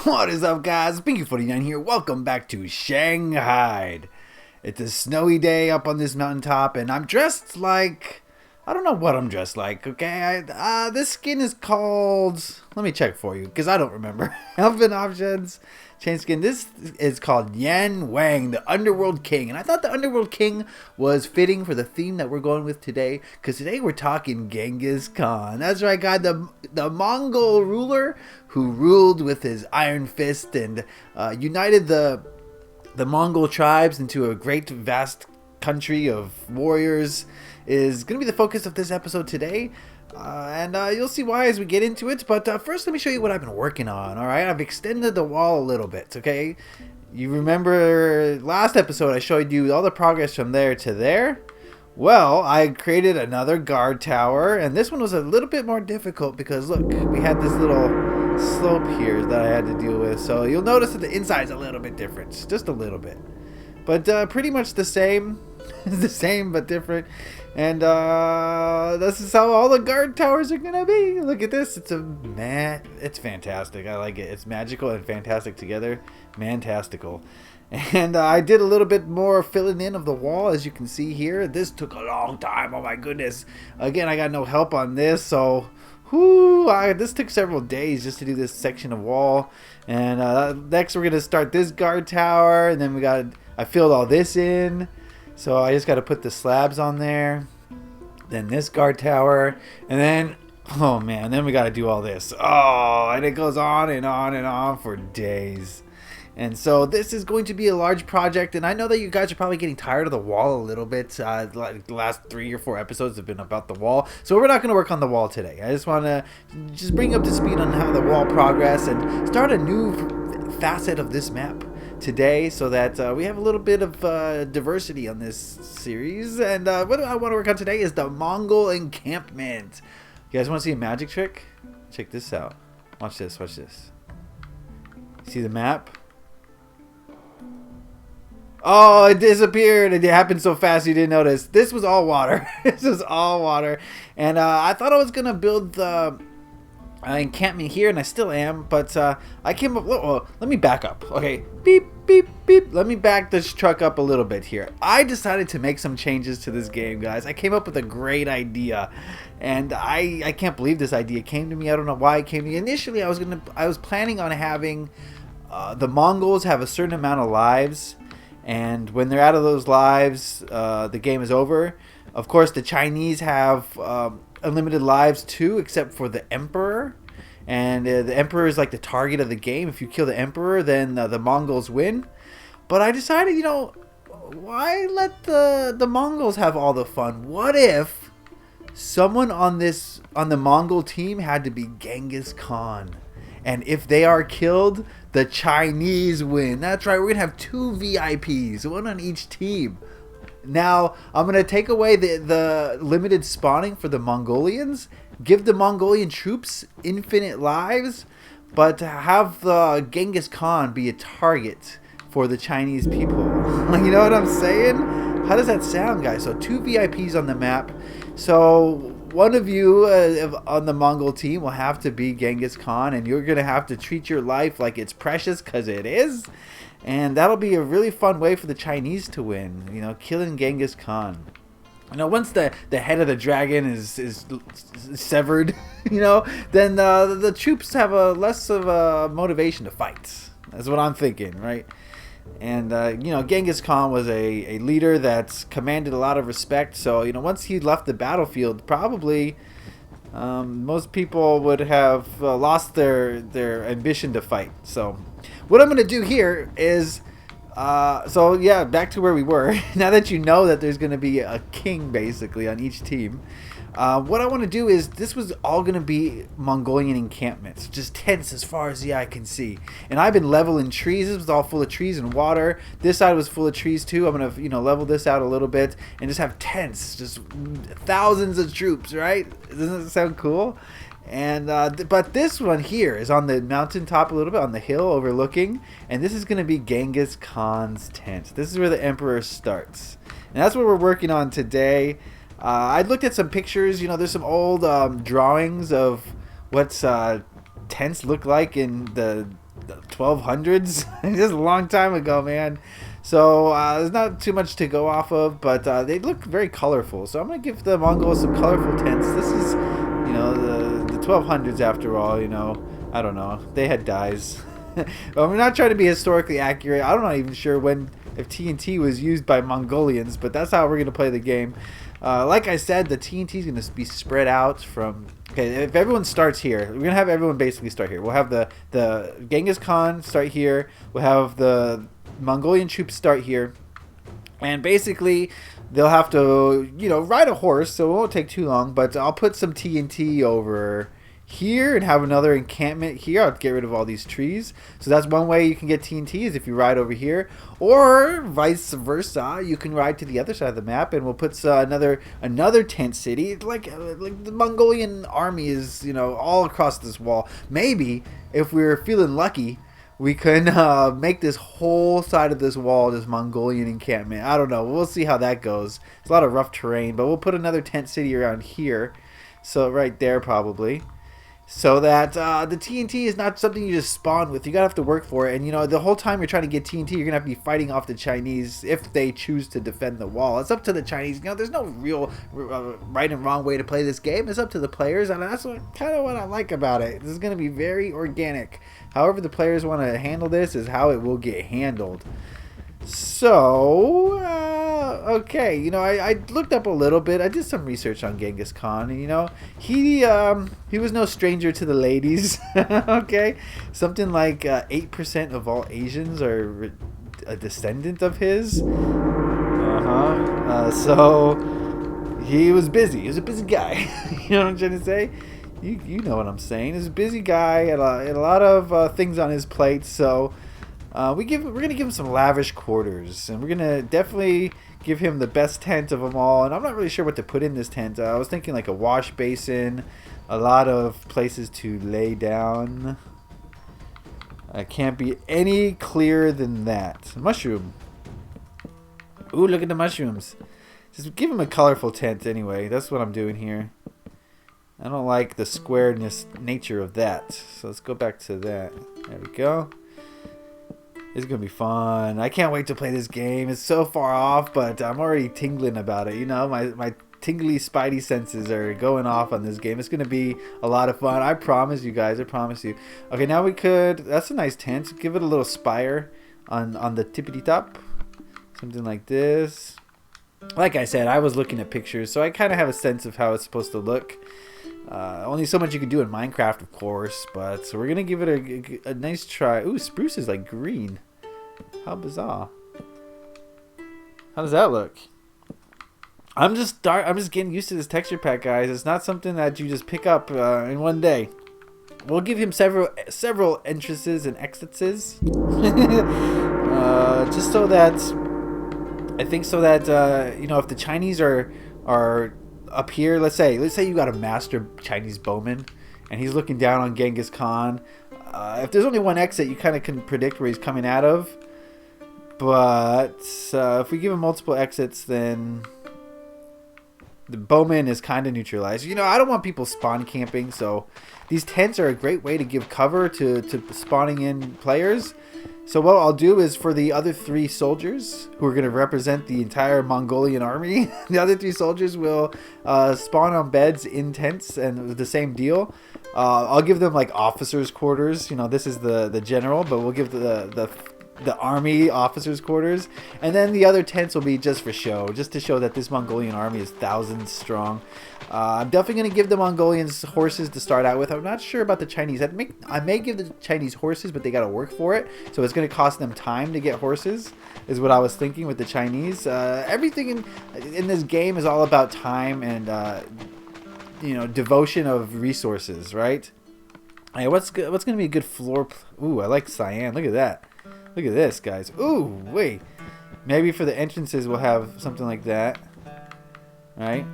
What is up, guys? Pinky49 here. Welcome back to Shanghaied. It's a snowy day up on this mountaintop, and I'm dressed like... I don't know what I'm dressed like, okay? This skin is called... Let me check for you, because I don't remember. Elven options, chain skin. This is called Yan Wang, the Underworld King. And I thought the Underworld King was fitting for the theme that we're going with today, because today we're talking Genghis Khan. That's right, guys. The Mongol ruler who ruled with his iron fist and united the Mongol tribes into a great, vast country of warriors is going to be the focus of this episode today. And you'll see why as we get into it. But first, let me show you what I've been working on. All right, I've extended the wall a little bit, okay? You remember last episode I showed you all the progress from there to there? Well, I created another guard tower, and this one was a little bit more difficult because, look, we had this little slope here that I had to deal with. So you'll notice that the inside is a little bit different, just a little bit. But pretty much the same. The same but different. And this is how all the guard towers are gonna be. Look at this. It's fantastic. I like it. It's magical and fantastic together. Mantastical. And I did a little bit more filling in of the wall, as you can see here. This took a long time. Oh my goodness. Again, I got no help on this, so this took several days just to do this section of wall. And next we're gonna start this guard tower, and then I filled all this in. So I just got to put the slabs on there, then this guard tower, and then, oh man, then we got to do all this. Oh, and it goes on and on and on for days. And so this is going to be a large project, and I know that you guys are probably getting tired of the wall a little bit. Like the last 3 or 4 episodes have been about the wall, so we're not going to work on the wall today. I just want to bring you up to speed on how the wall progress and start a new facet of this map today, so that we have a little bit of diversity on this series. And what I want to work on today is the Mongol encampment. You guys want to see a magic trick? Check this out. Watch this. Watch this. See the map? Oh, it disappeared. It happened so fast you didn't notice. This was all water. This was all water. And I thought I was gonna build the encampment here, and I still am, but I came up. Well, let me back up. Okay, beep beep beep. Let me back this truck up a little bit here. I decided to make some changes to this game, guys. I came up with a great idea, and I can't believe this idea came to me. I don't know why it came to me. Initially, I was planning on having the Mongols have a certain amount of lives, and when they're out of those lives, the game is over. Of course, the Chinese have unlimited lives too, except for the Emperor. And the Emperor is like the target of the game. If you kill the Emperor, then the Mongols win. But I decided, why let the Mongols have all the fun? What if someone on the Mongol team had to be Genghis Khan? And if they are killed, the Chinese win. That's right, we're going to have 2 VIPs, one on each team. Now, I'm going to take away the limited spawning for the Mongolians, give the Mongolian troops infinite lives, but have the Genghis Khan be a target for the Chinese people. You know what I'm saying? How does that sound, guys? So 2 VIPs on the map. So one of you on the Mongol team will have to be Genghis Khan, and you're going to have to treat your life like it's precious, because it is. And that'll be a really fun way for the Chinese to win, killing Genghis Khan. Once the head of the dragon is severed, then the troops have a less of a motivation to fight. That's what I'm thinking, right? And, Genghis Khan was a leader that's commanded a lot of respect. So, once he left the battlefield, probably most people would have lost their ambition to fight. So what I'm going to do here is, back to where we were. Now that you know that there's going to be a king basically on each team, what I want to do is, this was all going to be Mongolian encampments, just tents as far as the eye can see. And I've been leveling trees. This was all full of trees and water. This side was full of trees too. I'm going to level this out a little bit and just have tents, just thousands of troops, right? Doesn't that sound cool? And but this one here is on the mountaintop a little bit, on the hill overlooking, and this is going to be Genghis Khan's tent. This is where the Emperor starts, and that's what we're working on today. I looked at some pictures. There's some old drawings of what's tents look like in the 1200s. Just a long time ago, man. So there's not too much to go off of, but they look very colorful. So I'm gonna give the Mongols some colorful tents. This is, you know, the 1200s after all. You know, I don't know. They had dyes. Well, we're not trying to be historically accurate. I'm not even sure if TNT was used by Mongolians, but that's how we're gonna play the game. Like I said, the TNT is going to be spread out from... Okay, if everyone starts here, we're going to have everyone basically start here. We'll have the Genghis Khan start here. We'll have the Mongolian troops start here. And basically, they'll have to, you know, ride a horse, so it won't take too long. But I'll put some TNT over here and have another encampment here. I'll get rid of all these trees. So that's one way you can get TNT, is if you ride over here, or vice versa. You can ride to the other side of the map, and we'll put another tent city. Like the Mongolian army is, you know, all across this wall. Maybe if we're feeling lucky, we can make this whole side of this wall this Mongolian encampment. I don't know. We'll see how that goes. It's a lot of rough terrain, but we'll put another tent city around here. So right there probably. So that the TNT is not something you just spawn with. You gotta have to work for it. And, you know, the whole time you're trying to get TNT, you're gonna have to be fighting off the Chinese if they choose to defend the wall. It's up to the Chinese. You know, there's no real right and wrong way to play this game. It's up to the players, and that's kind of what I like about it. This is gonna be very organic. However the players want to handle this is how it will get handled. So, okay, you know, I looked up a little bit. I did some research on Genghis Khan, and, you know, he was no stranger to the ladies. Okay, something like 8% of all Asians are a descendant of his. So he was busy. He was a busy guy. You know what I'm trying to say? You know what I'm saying. He's a busy guy, and a lot of things on his plate. So. We're gonna give him some lavish quarters, and we're gonna definitely give him the best tent of them all. And I'm not really sure what to put in this tent. I was thinking like a wash basin, a lot of places to lay down. I can't be any clearer than that. Mushroom. Ooh, look at the mushrooms. Just give him a colorful tent anyway. That's what I'm doing here. I don't like the squareness nature of that. So let's go back to that. There we go. It's going to be fun. I can't wait to play this game. It's so far off, but I'm already tingling about it. You know, my tingly spidey senses are going off on this game. It's going to be a lot of fun. I promise you guys. I promise you. Okay, now we could... That's a nice tent. Give it a little spire on the tippity top. Something like this. Like I said, I was looking at pictures, so I kind of have a sense of how it's supposed to look. Only so much you can do in Minecraft, of course, but so we're gonna give it a nice try. Ooh, spruce is like green. How bizarre. How does that look? I'm just getting used to this texture pack, guys. It's not something that you just pick up in one day. We'll give him several entrances and exits. Just so that you know, if the Chinese are up here, let's say you got a master Chinese bowman and he's looking down on Genghis Khan. If there's only one exit, you kind of can predict where he's coming out of. But if we give him multiple exits, then the bowman is kind of neutralized. You know, I don't want people spawn camping, so these tents are a great way to give cover to spawning in players. So what I'll do is, for the other 3 soldiers who are going to represent the entire Mongolian army, the other 3 soldiers will spawn on beds in tents, and the same deal. I'll give them like officers' quarters. You know, this is the general, but we'll give the army officers' quarters, and then the other tents will be just for show, just to show that this Mongolian army is thousands strong. I'm definitely going to give the Mongolians horses to start out with. I'm not sure about the Chinese. I may give the Chinese horses, but they got to work for it, so it's going to cost them time to get horses, is what I was thinking with the Chinese. Everything in this game is all about time and you know, devotion of resources, right? Hey, what's going to be a good floor? Ooh, I like cyan. Look at that. Look at this, guys. Ooh, wait. Maybe for the entrances we'll have something like that. Right?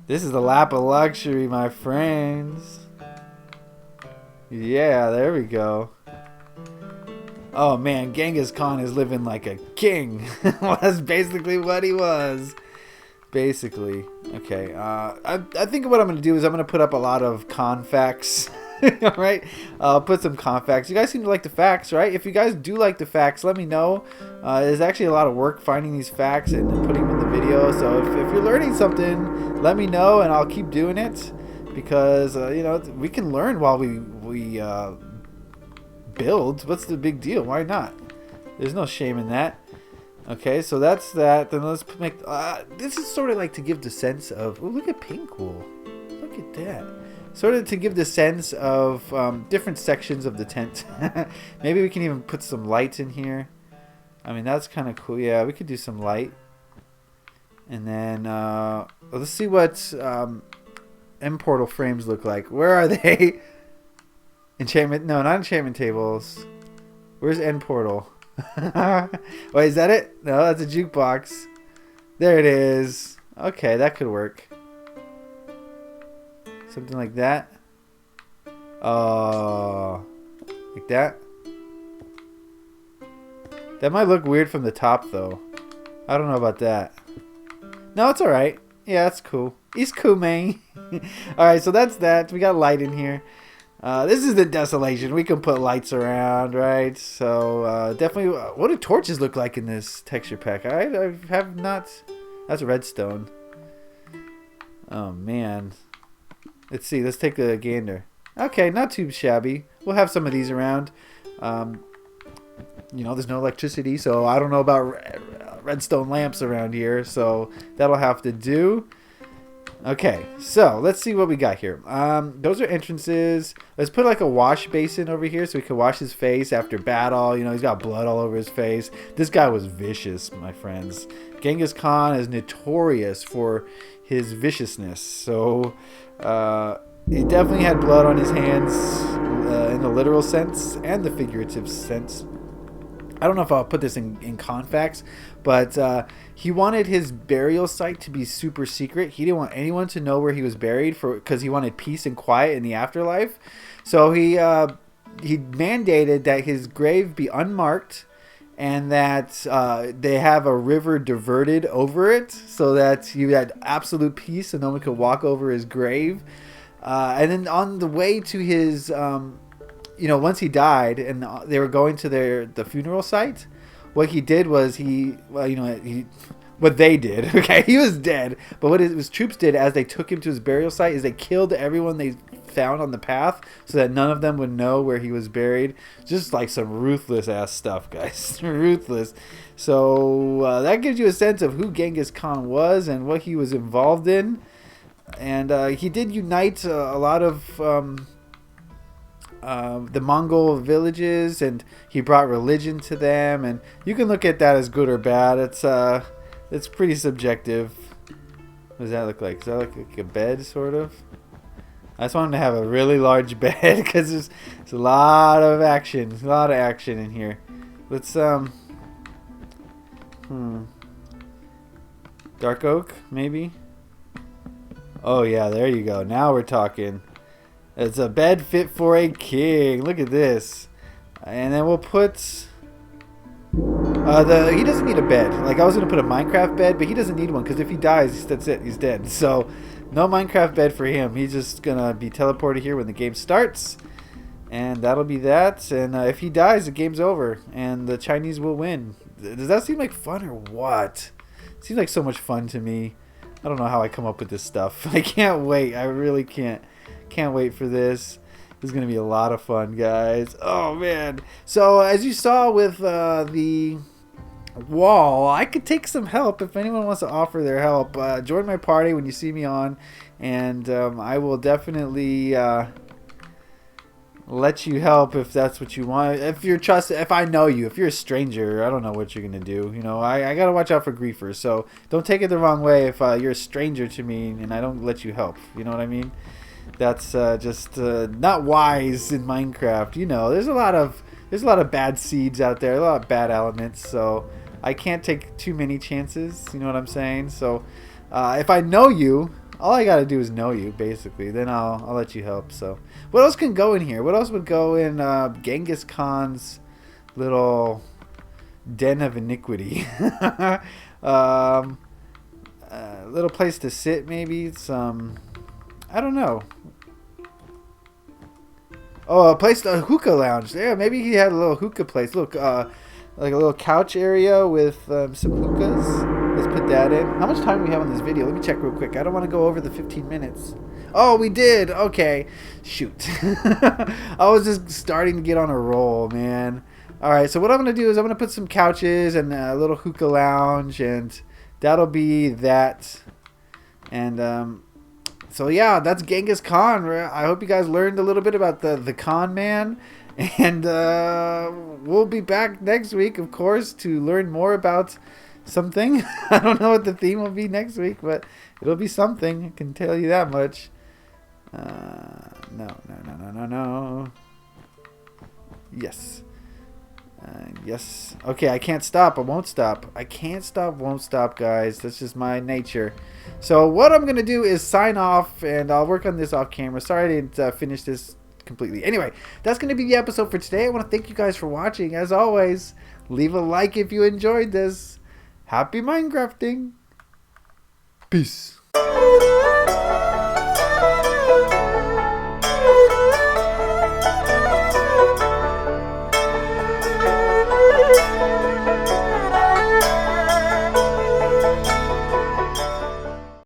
This is the lap of luxury, my friends. Yeah, there we go. Oh, man. Genghis Khan is living like a king. Well, that's basically what he was. Basically. Okay. I think what I'm going to do is I'm going to put up a lot of Khan facts. All right, I'll put some conf facts. You guys seem to like the facts, right? If you guys do like the facts, let me know. There's actually a lot of work finding these facts and putting them in the video. So if you're learning something, let me know, and I'll keep doing it because you know, we can learn while we build. What's the big deal? Why not? There's no shame in that. Okay, so that's that. Then let's make. This is sort of like to give the sense of. Oh, look at pink wool. Look at that. Sort of to give the sense of different sections of the tent. Maybe we can even put some lights in here. I mean, that's kind of cool. Yeah, we could do some light. And then let's see what end portal frames look like. Where are they? Enchantment? No, not enchantment tables. Where's end portal? Wait, is that it? No, that's a jukebox. There it is. Okay, that could work. Something like that. Oh, like that. That might look weird from the top, though. I don't know about that. No, it's alright. Yeah, that's cool. He's cool, man. Alright, so that's that. We got light in here. This is the desolation. We can put lights around, right? So definitely. What do torches look like in this texture pack? I have not. That's redstone. Oh man. Let's see. Let's take a gander. Okay, not too shabby. We'll have some of these around. You know, there's no electricity, so I don't know about redstone lamps around here. So that'll have to do. Okay, so let's see what we got here. Those are entrances. Let's put like a wash basin over here so he can wash his face after battle. You know, he's got blood all over his face. This guy was vicious, my friends. Genghis Khan is notorious for his viciousness. So he definitely had blood on his hands in the literal sense and the figurative sense. I don't know if I'll put this in Confax, but he wanted his burial site to be super secret. He didn't want anyone to know where he was buried because he wanted peace and quiet in the afterlife. So he mandated that his grave be unmarked and that they have a river diverted over it so that you had absolute peace and no one could walk over his grave. And then on the way to his... you know, once he died and they were going to the funeral site, what he did was what they did. Okay, he was dead, but what his troops did as they took him to his burial site is they killed everyone they found on the path so that none of them would know where he was buried. Just like some ruthless ass stuff, guys. Ruthless. So that gives you a sense of who Genghis Khan was and what he was involved in. And he did unite a lot of the Mongol villages, and he brought religion to them, and you can look at that as good or bad. It's pretty subjective. What does that look like? Does that look like a bed, sort of? I just want him to have a really large bed because there's a lot of action. A lot of action in here. Let's dark oak, maybe? Oh yeah, there you go. Now we're talking. It's a bed fit for a king. Look at this. And then we'll put... he doesn't need a bed. Like, I was going to put a Minecraft bed, but he doesn't need one, because if he dies, that's it. He's dead. So, no Minecraft bed for him. He's just going to be teleported here when the game starts. And that'll be that. And if he dies, the game's over. And the Chinese will win. Does that seem like fun or what? It seems like so much fun to me. I don't know how I come up with this stuff. I can't wait. I really can't. Can't wait for this. This is going to be a lot of fun, guys. Oh, man. So, as you saw with the wall, I could take some help if anyone wants to offer their help. Join my party when you see me on, and I will definitely let you help if that's what you want. If I know you, if you're a stranger, I don't know what you're going to do. You know, I got to watch out for griefers, so don't take it the wrong way if you're a stranger to me and I don't let you help. You know what I mean? That's just not wise in Minecraft. You know, there's a lot of bad seeds out there, a lot of bad elements. So I can't take too many chances. You know what I'm saying? So if I know you, all I gotta do is know you, basically. Then I'll let you help. So what else can go in here? What else would go in Genghis Khan's little den of iniquity? Little place to sit, maybe. Some, I don't know. Oh, a place, a hookah lounge. Yeah, maybe he had a little hookah place. Look, like a little couch area with some hookahs. Let's put that in. How much time do we have on this video? Let me check real quick. I don't want to go over the 15 minutes. Oh, we did. Okay. Shoot. I was just starting to get on a roll, man. All right, so what I'm going to do is I'm going to put some couches and a little hookah lounge, and that'll be that. And so yeah, that's Genghis Khan. I hope you guys learned a little bit about the Khan man. And we'll be back next week, of course, to learn more about something. I don't know what the theme will be next week, but it'll be something. I can tell you that much. No. Yes. Yes. Okay, I can't stop. I won't stop. I can't stop, won't stop, guys. That's just my nature. So what I'm going to do is sign off, and I'll work on this off camera. Sorry I didn't finish this completely. Anyway, that's going to be the episode for today. I want to thank you guys for watching. As always, leave a like if you enjoyed this. Happy Minecrafting. Peace.